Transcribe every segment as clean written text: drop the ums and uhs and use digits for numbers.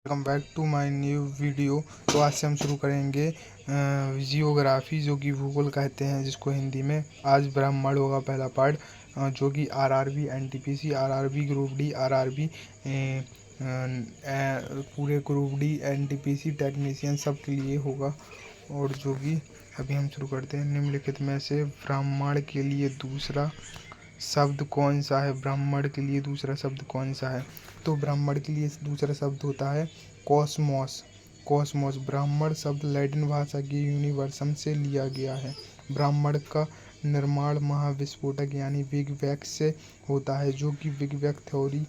Welcome back to my new video. तो आज से हम शुरू करेंगे जियोग्राफी, जो कि भूगोल कहते हैं जिसको हिंदी में। आज ब्रह्मांड होगा पहला पार्ट, जो कि RRB, NTPC, RRB, group D, RRB, पूरे ग्रुप डी, एनटीपीसी टेक्नीशियन सब के लिए होगा। और जो कि अभी हम शुरू करते हैं। निम्नलिखित में से ब्रह्मांड के लिए दूसरा शब्द कौन सा है? ब्रह्मांड के लिए दूसरा शब्द कौन सा है? तो ब्रह्मांड के लिए दूसरा शब्द होता है कॉस्मोस। कॉस्मोस ब्रह्मांड शब्द लैटिन भाषा के यूनिवर्सम से लिया गया है। ब्रह्मांड का निर्माण महाविस्फोटक यानी बिग बैंग से होता है, जो कि बिग बैंग थ्योरी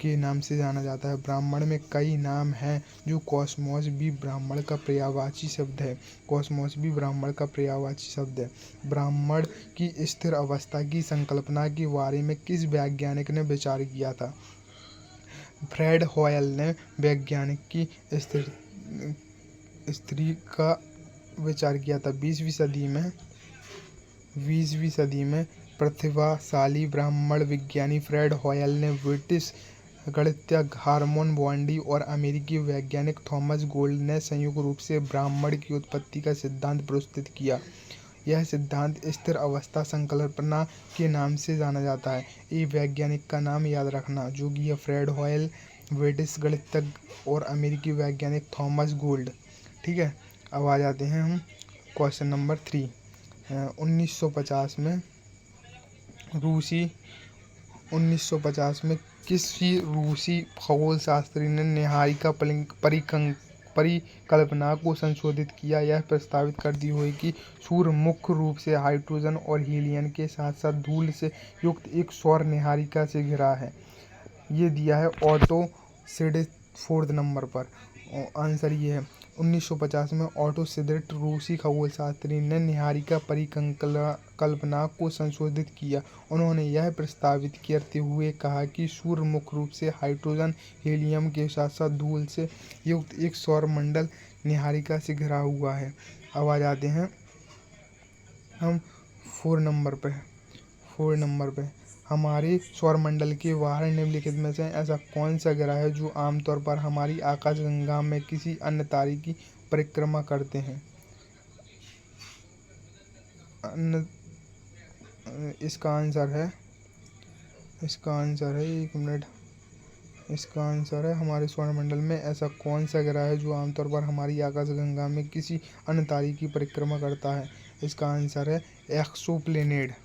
के नाम से जाना जाता है। ब्रह्मांड में कई नाम हैं, जो कॉस्मोस भी ब्रह्मांड का पर्यायवाची शब्द है। कॉस्मोस भी ब्रह्मांड का पर्यायवाची शब्द है। ब्रह्मांड की स्थिर अवस्था की संकल्पना के बारे में किस वैज्ञानिक ने विचार किया था? फ्रेड हॉयल ने वैज्ञानिक की स्थिति का विचार किया था। 20वीं सदी में प्रतिभाशाली ब्रह्मांड विज्ञानी फ्रेड हॉयल ने ब्रिटिश गणितज्ञ हारमोन बॉन्डी और अमेरिकी वैज्ञानिक थॉमस गोल्ड ने संयुक्त रूप से ब्रह्मांड की उत्पत्ति का सिद्धांत प्रस्तुत किया। यह सिद्धांत स्थिर अवस्था संकल्पना के नाम से जाना जाता है। ये वैज्ञानिक का नाम याद रखना, जो कि है फ्रेड हॉयल, ब्रिटिश गणितज्ञ और अमेरिकी वैज्ञानिक थॉमस गोल्ड। ठीक है, अब आ जाते हैं हम क्वेश्चन नंबर 3। 1950 में 1950 में किसी रूसी खगोल शास्त्री ने नीहारिका परिकल्पना को संशोधित किया। यह प्रस्तावित करती हुए कि सूर्य मुख्य रूप से हाइड्रोजन और हीलियम के साथ साथ धूल से युक्त एक सौर नीहारिका से घिरा है। ये दिया है ऑटो सिडिट 4 नंबर पर। आंसर ये है 1950 में ऑटो सिडिट रूसी खगोलशास्त्री ने नीहारिका परिकल्पना को संशोधित किया। उन्होंने यह प्रस्तावित करते हुए कहा कि सूर्य मुख्य रूप से हाइड्रोजन, हीलियम के साथ साथ धूल से युक्त एक सौर मंडल नीहारिका से घिरा हुआ है। अब आ जाते हैं हम 4 नंबर पे। हमारे सौरमंडल के बाहर निम्नलिखित में से ऐसा कौन सा ग्रह है जो आमतौर पर हमारी आकाशगंगा में किसी अन्य तारे की परिक्रमा करते हैं? इसका आंसर है हमारे सौरमंडल में ऐसा कौन सा ग्रह है जो आमतौर पर हमारी आकाशगंगा में किसी अन्य तारे की परिक्रमा करता है? इसका आंसर है एक्सोप्लैनेट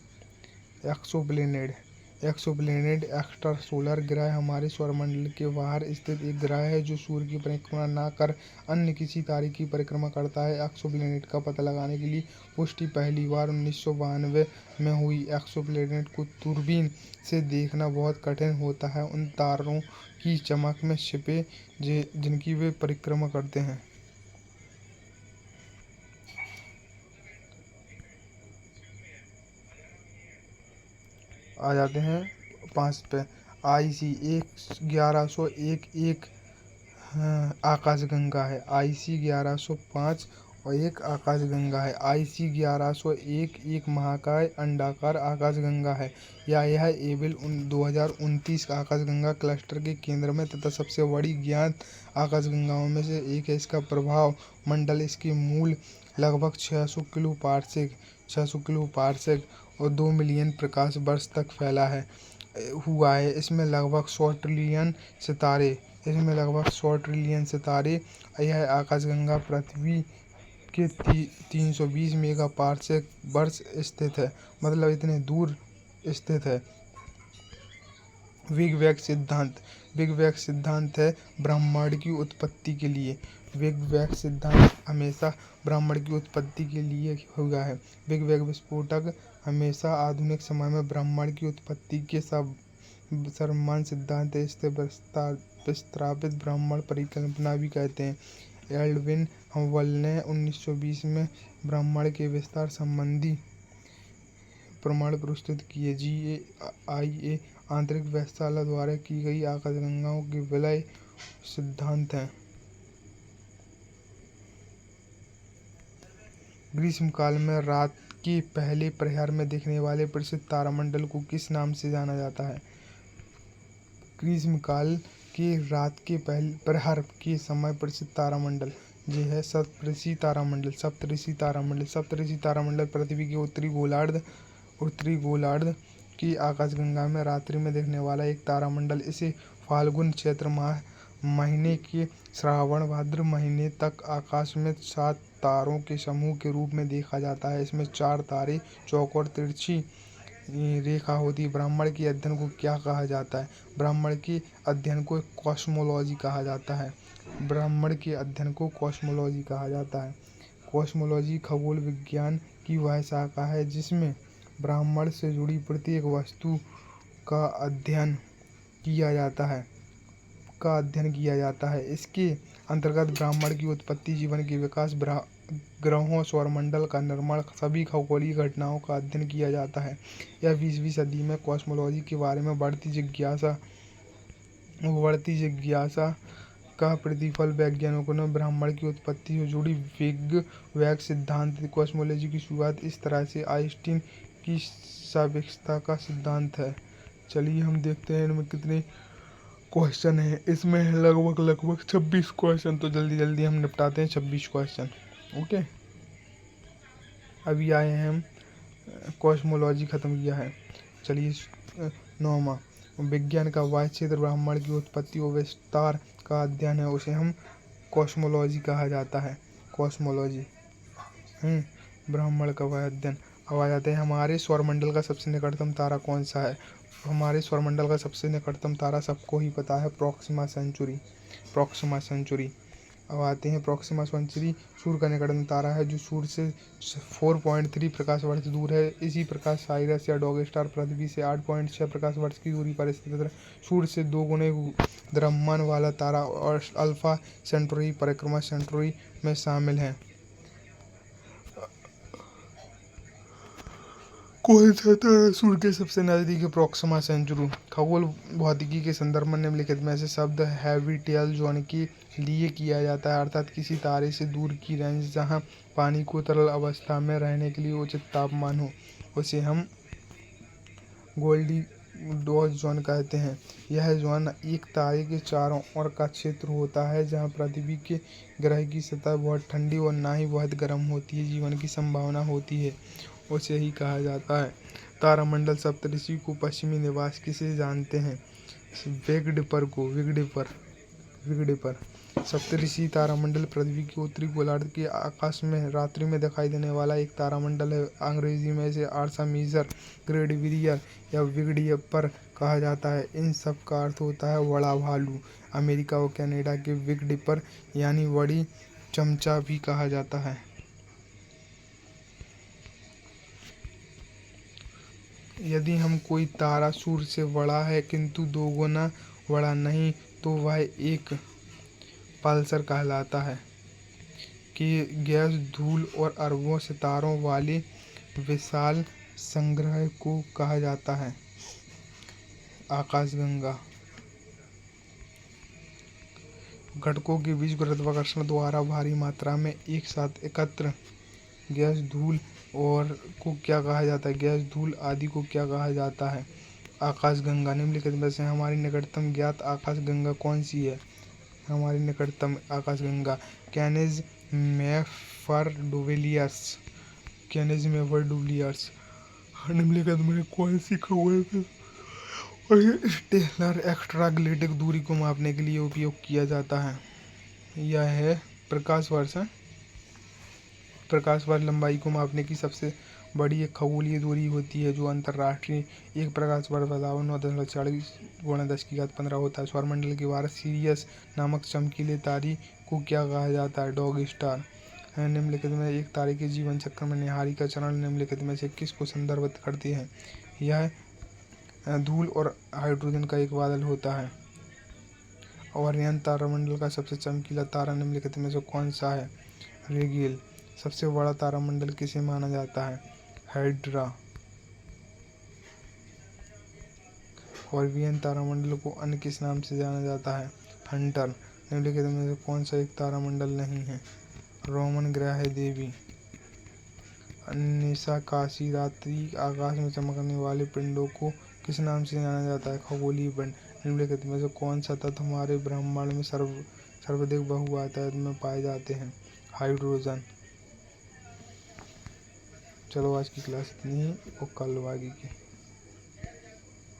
एक्स्ट्रा सोलर ग्रह हमारे सौरमंडल के बाहर स्थित एक ग्रह है जो सूर्य की परिक्रमा न कर अन्य किसी तारे की परिक्रमा करता है। एक्सोप्लैनेट का पता लगाने के लिए पुष्टि पहली बार 1992 में हुई। एक्सोप्लैनेट को दूरबीन से देखना बहुत कठिन होता है उन तारों की चमक में छिपे जिनकी वे परिक्रमा करते हैं। आ जाते हैं 5 पे। IC 1101 आकाशगंगा है। IC 1105 और एक आकाशगंगा है। IC 1101 एक महाकाय अंडाकार आकाशगंगा है। यह एबल 2029 आकाशगंगा क्लस्टर के केंद्र में तथा सबसे बड़ी ज्ञात आकाशगंगाओं में से एक है। इसका प्रभाव मंडल इसके मूल लगभग 600 किलो पारसेक और 2 मिलियन प्रकाश वर्ष तक फैला हुआ है। इसमें लगभग 100 ट्रिलियन सितारे। यह आकाशगंगा पृथ्वी के 320 मेगा पारसेक वर्ष स्थित है, मतलब इतने दूर स्थित है। बिग बैंग सिद्धांत है ब्रह्मांड की उत्पत्ति के लिए। बिग बैंग सिद्धांत हमेशा ब्रह्मांड की उत्पत्ति के लिए हुआ है। बिग बैंग विस्फोटक हमेशा आधुनिक समय में ब्रह्मांड की उत्पत्ति के सर्वमान्य सिद्धांत है। इसे प्रस्तावित ब्रह्मांड परिकल्पना भी कहते हैं। एल्ड्विन हबल ने 1920 में ब्रह्मांड के विस्तार संबंधी प्रमाण प्रस्तुत किए। GAIA आंतरिक वेधशाला द्वारा की गई आकाशगंगाओं के विलय सिद्धांत है। ग्रीष्मकाल में रात के पहले प्रहर में दिखने वाले प्रसिद्ध तारामंडल को किस नाम से जाना जाता है? ग्रीष्मकाल के रात के पहले प्रहर के समय प्रसिद्ध तारामंडल ये है सप्तऋषि तारामंडल। सप्तऋषि तारामंडल पृथ्वी के उत्तरी गोलार्ध की आकाशगंगा में रात्रि में दिखने वाला एक तारामंडल। इसे फाल्गुन चैत्र महीने के श्रावण भाद्र महीने तक आकाश में 7 तारों के समूह के रूप में देखा जाता है। इसमें 4 तारे चौकोर तिरछी रेखा होती है। ब्रह्मांड के अध्ययन को क्या कहा जाता है? ब्रह्मांड के अध्ययन को कॉस्मोलॉजी कहा जाता है। ब्रह्मांड के अध्ययन को कॉस्मोलॉजी कहा जाता है। कॉस्मोलॉजी खगोल विज्ञान की वह शाखा है जिसमें ब्रह्मांड से जुड़ी प्रत्येक वस्तु का अध्ययन किया जाता है। इसके अंतर्गत ब्रह्मांड की उत्पत्ति, जीवन के विकास, ग्रहों, सौरमंडल का निर्माण, सभी खगोलीय घटनाओं का अध्ययन किया जाता है। यह 20वीं सदी में कॉस्मोलॉजी के बारे में बढ़ती जिज्ञासा का प्रतिफल। वैज्ञानिकों ने ब्रह्मांड की उत्पत्ति से जुड़ी बिग बैंग सिद्धांत। कॉस्मोलॉजी की शुरुआत इस तरह से आइंस्टीन की सापेक्षता का सिद्धांत है। चलिए हम देखते हैं इनमें कितने क्वेश्चन है। इसमें लगभग 26 क्वेश्चन। तो जल्दी हम निपटाते हैं 26 क्वेश्चन। ओके, अभी आए हैं हम कॉस्मोलॉजी खत्म किया है। चलिए 9वां, विज्ञान का वह क्षेत्र ब्रह्मांड की उत्पत्ति और विस्तार का अध्ययन है, उसे हम कॉस्मोलॉजी कहा जाता है। कॉस्मोलॉजी ब्रह्मांड का वह अध्ययन। अब आ जाते हैं हमारे सौरमंडल का सबसे निकटतम तारा कौन सा है। हमारे सौरमंडल का सबसे निकटतम तारा सबको ही पता है, प्रॉक्सिमा सेंचुरी। अब आते हैं प्रॉक्सिमा सेंचुरी सूर्य का निकटतम तारा है जो सूर्य से 4.3 प्रकाश वर्ष दूर है। इसी प्रकार साइरस या डॉग स्टार पृथ्वी से 8.6 प्रकाश वर्ष की दूरी पर स्थित है। सूर्य से 2 गुने द्रव्यमान वाला तारा और अल्फा सेंटोरी परिक्रमा सेंटोरी में शामिल है। कौन सा तारा सूर्य के सबसे नजदीक है? Proxima Centauri. खगोल भौतिकी के संदर्भ में निम्नलिखित में से शब्द हैबिटेबल जोन के लिए किया जाता है, अर्थात किसी तारे से दूर की रेंज जहां पानी को तरल अवस्था में रहने के लिए उचित तापमान हो, उसे हम गोल्डिलॉक्स जोन कहते हैं। यह जोन एक तारे के चारों ओर का क्षेत्र होता है जहां पृथ्वी के ग्रह की सतह बहुत ठंडी और ना ही बहुत गर्म होती है, जीवन की संभावना होती है, उसे ही कहा जाता है। तारामंडल सप्तऋषि को पश्चिमी निवास किसे जानते हैं? Big dipper. सप्तऋषि तारामंडल पृथ्वी के उत्तरी गोलार्ध के आकाश में रात्रि में दिखाई देने वाला एक तारामंडल है। अंग्रेजी में इसे आर्सा मेजर, ग्रेट बिरियर या बिग डिपर कहा जाता है। इन सब का अर्थ होता है बड़ा भालू। अमेरिका और कनाडा के बिग डिपर यानी बड़ी चमचा भी कहा जाता है। यदि हम कोई तारा सूर्य से बड़ा है किंतु 2 गुना बड़ा नहीं तो वह एक पल्सर कहलाता है। कि गैस, धूल और अरबों सितारों वाले विशाल संग्रह को कहा जाता है आकाशगंगा। घटकों के बीच गुरुत्वाकर्षण द्वारा भारी मात्रा में एक साथ एकत्र गैस, धूल और को क्या कहा जाता है? गैस, धूल आदि को क्या कहा जाता है? आकाशगंगा। निम्नलिखित में से हमारी निकटतम ज्ञात आकाशगंगा कौन सी है? हमारी निकटतम आकाशगंगा कैनेज मेफर डुबिलियर्स। निम्नलिखित में कौन सी खगोल और स्टेलर एक्स्ट्रा गैलेक्टिक दूरी को मापने के लिए उपयोग किया जाता है? यह है प्रकाश वर्ष। प्रकाश वर्ष लंबाई को मापने की सबसे बड़ी एक खगोलीय दूरी होती है जो अंतर्राष्ट्रीय एक प्रकाश वर्ष 9.40 × 10⁻15 होता है। सौरमंडल के बाहर सीरियस नामक चमकीले तारे को क्या कहा जाता है? Dog star. निम्नलिखित में एक तारे के जीवन चक्र में नीहारिका चरण निम्नलिखित में से किसको संदर्भित करते हैं? यह धूल और हाइड्रोजन का एक बादल होता है। ओरियन तारामंडल का सबसे चमकीला तारा निम्नलिखित में से कौन सा है? रिगेल। सबसे बड़ा तारामंडल किसे माना जाता है? हाइड्रा। ओरियन तारामंडल को अन्य किस नाम से जाना जाता है? हंटर। निम्नलिखित में से कौन सा एक तारामंडल नहीं है? रोमन ग्रह देवी। निशा काशी रात्रि आकाश में चमकने वाले पिंडों को किस नाम से जाना जाता है? खगोलीय पिंड। निम्नलिखित में से कौन सा तत्व हमारे ब्रह्मांड में सर्वाधिक बहुतायत में पाए जाते हैं? हाइड्रोजन। चलो आज की क्लास इतनी ही और कल आगे की